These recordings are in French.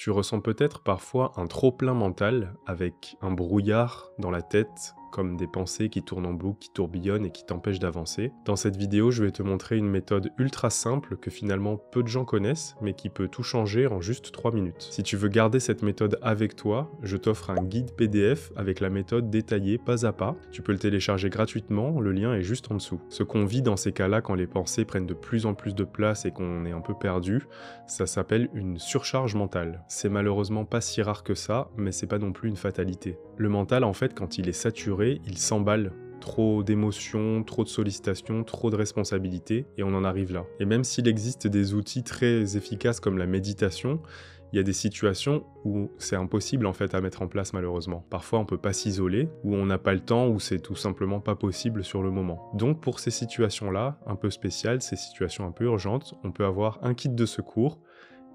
Tu ressens peut-être parfois un trop-plein mental avec un brouillard dans la tête, comme des pensées qui tournent en boucle, qui tourbillonnent et qui t'empêchent d'avancer. Dans cette vidéo, je vais te montrer une méthode ultra simple que finalement peu de gens connaissent, mais qui peut tout changer en juste 3 minutes. Si tu veux garder cette méthode avec toi, je t'offre un guide PDF avec la méthode détaillée pas à pas. Tu peux le télécharger gratuitement, le lien est juste en dessous. Ce qu'on vit dans ces cas-là quand les pensées prennent de plus en plus de place et qu'on est un peu perdu, ça s'appelle une surcharge mentale. C'est malheureusement pas si rare que ça, mais c'est pas non plus une fatalité. Le mental, en fait, quand il est saturé, il s'emballe. Trop d'émotions, trop de sollicitations, trop de responsabilités, et on en arrive là. Et même s'il existe des outils très efficaces comme la méditation, il y a des situations où c'est impossible en fait à mettre en place malheureusement. Parfois on peut pas s'isoler, ou on n'a pas le temps, ou c'est tout simplement pas possible sur le moment. Donc pour ces situations-là, un peu spéciales, ces situations un peu urgentes, on peut avoir un kit de secours,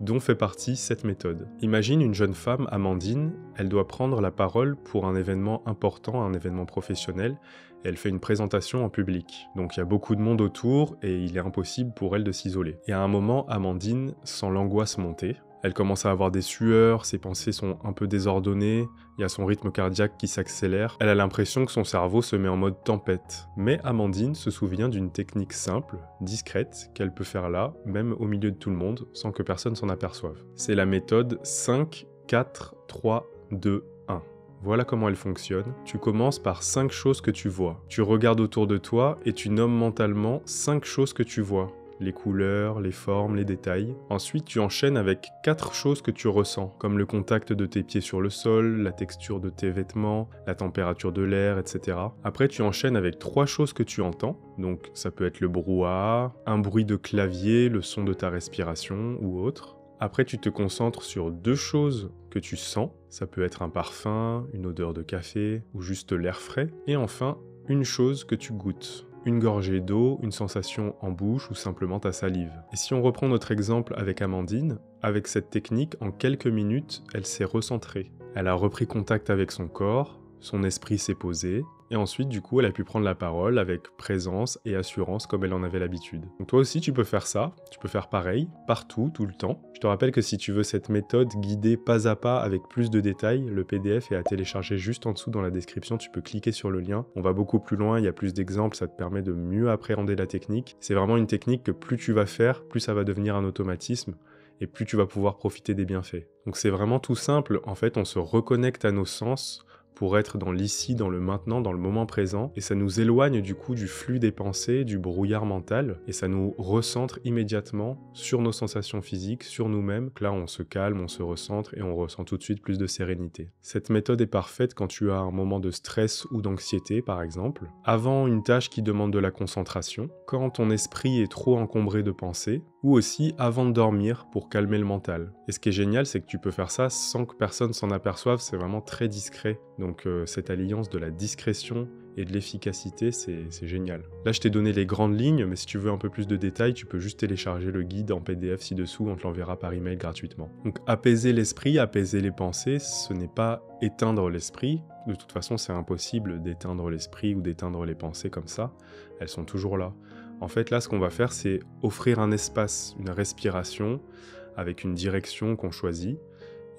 dont fait partie cette méthode. Imagine une jeune femme, Amandine, elle doit prendre la parole pour un événement important, un événement professionnel, et elle fait une présentation en public. Donc il y a beaucoup de monde autour et il est impossible pour elle de s'isoler. Et à un moment, Amandine sent l'angoisse monter. Elle commence à avoir des sueurs, ses pensées sont un peu désordonnées, il y a son rythme cardiaque qui s'accélère, elle a l'impression que son cerveau se met en mode tempête. Mais Amandine se souvient d'une technique simple, discrète, qu'elle peut faire là, même au milieu de tout le monde, sans que personne s'en aperçoive. C'est la méthode 5, 4, 3, 2, 1. Voilà comment elle fonctionne. Tu commences par 5 choses que tu vois. Tu regardes autour de toi et tu nommes mentalement 5 choses que tu vois. Les couleurs, les formes, les détails. Ensuite, tu enchaînes avec 4 choses que tu ressens, comme le contact de tes pieds sur le sol, la texture de tes vêtements, la température de l'air, etc. Après, tu enchaînes avec 3 choses que tu entends, donc ça peut être le brouhaha, un bruit de clavier, le son de ta respiration ou autre. Après, tu te concentres sur 2 choses que tu sens, ça peut être un parfum, une odeur de café ou juste l'air frais. Et enfin, une chose que tu goûtes. Une gorgée d'eau, une sensation en bouche ou simplement ta salive. Et si on reprend notre exemple avec Amandine, avec cette technique, en quelques minutes, elle s'est recentrée. Elle a repris contact avec son corps, son esprit s'est posé, et ensuite, du coup, elle a pu prendre la parole avec présence et assurance comme elle en avait l'habitude. Donc toi aussi, tu peux faire ça, tu peux faire pareil, partout, tout le temps. Je te rappelle que si tu veux cette méthode guidée pas à pas avec plus de détails, le PDF est à télécharger juste en dessous dans la description, tu peux cliquer sur le lien. On va beaucoup plus loin, il y a plus d'exemples, ça te permet de mieux appréhender la technique. C'est vraiment une technique que plus tu vas faire, plus ça va devenir un automatisme, et plus tu vas pouvoir profiter des bienfaits. Donc c'est vraiment tout simple, en fait on se reconnecte à nos sens, pour être dans l'ici, dans le maintenant, dans le moment présent, et ça nous éloigne du coup du flux des pensées, du brouillard mental, et ça nous recentre immédiatement sur nos sensations physiques, sur nous-mêmes. Là, on se calme, on se recentre, et on ressent tout de suite plus de sérénité. Cette méthode est parfaite quand tu as un moment de stress ou d'anxiété, par exemple, avant une tâche qui demande de la concentration, quand ton esprit est trop encombré de pensées, ou aussi avant de dormir pour calmer le mental. Et ce qui est génial, c'est que tu peux faire ça sans que personne s'en aperçoive, c'est vraiment très discret. Donc cette alliance de la discrétion et de l'efficacité, c'est génial. Là, je t'ai donné les grandes lignes, mais si tu veux un peu plus de détails, tu peux juste télécharger le guide en PDF ci-dessous, on te l'enverra par email gratuitement. Donc apaiser l'esprit, apaiser les pensées, ce n'est pas éteindre l'esprit. De toute façon, c'est impossible d'éteindre l'esprit ou d'éteindre les pensées comme ça. Elles sont toujours là. En fait, là, ce qu'on va faire, c'est offrir un espace, une respiration, avec une direction qu'on choisit.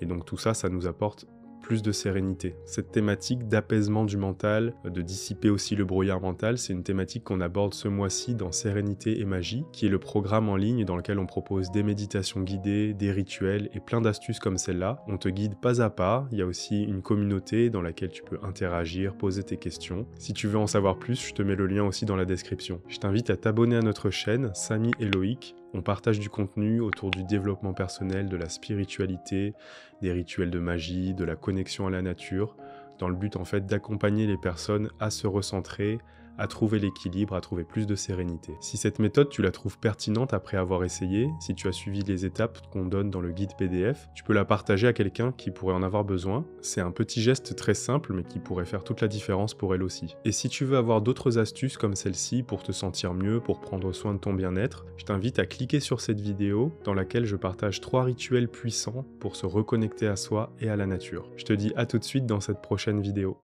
Et donc tout ça, ça nous apporte plus de sérénité. Cette thématique d'apaisement du mental, de dissiper aussi le brouillard mental, c'est une thématique qu'on aborde ce mois-ci dans Sérénité et Magie, qui est le programme en ligne dans lequel on propose des méditations guidées, des rituels et plein d'astuces comme celle-là. On te guide pas à pas, il y a aussi une communauté dans laquelle tu peux interagir, poser tes questions. Si tu veux en savoir plus, je te mets le lien aussi dans la description. Je t'invite à t'abonner à notre chaîne, Samy et Loïc. On partage du contenu autour du développement personnel, de la spiritualité, des rituels de magie, de la connexion à la nature, dans le but en fait d'accompagner les personnes à se recentrer, à trouver l'équilibre, à trouver plus de sérénité. Si cette méthode tu la trouves pertinente après avoir essayé, si tu as suivi les étapes qu'on donne dans le guide PDF, tu peux la partager à quelqu'un qui pourrait en avoir besoin. C'est un petit geste très simple mais qui pourrait faire toute la différence pour elle aussi. Et si tu veux avoir d'autres astuces comme celle-ci pour te sentir mieux, pour prendre soin de ton bien-être, je t'invite à cliquer sur cette vidéo dans laquelle je partage 3 rituels puissants pour se reconnecter à soi et à la nature. Je te dis à tout de suite dans cette prochaine vidéo.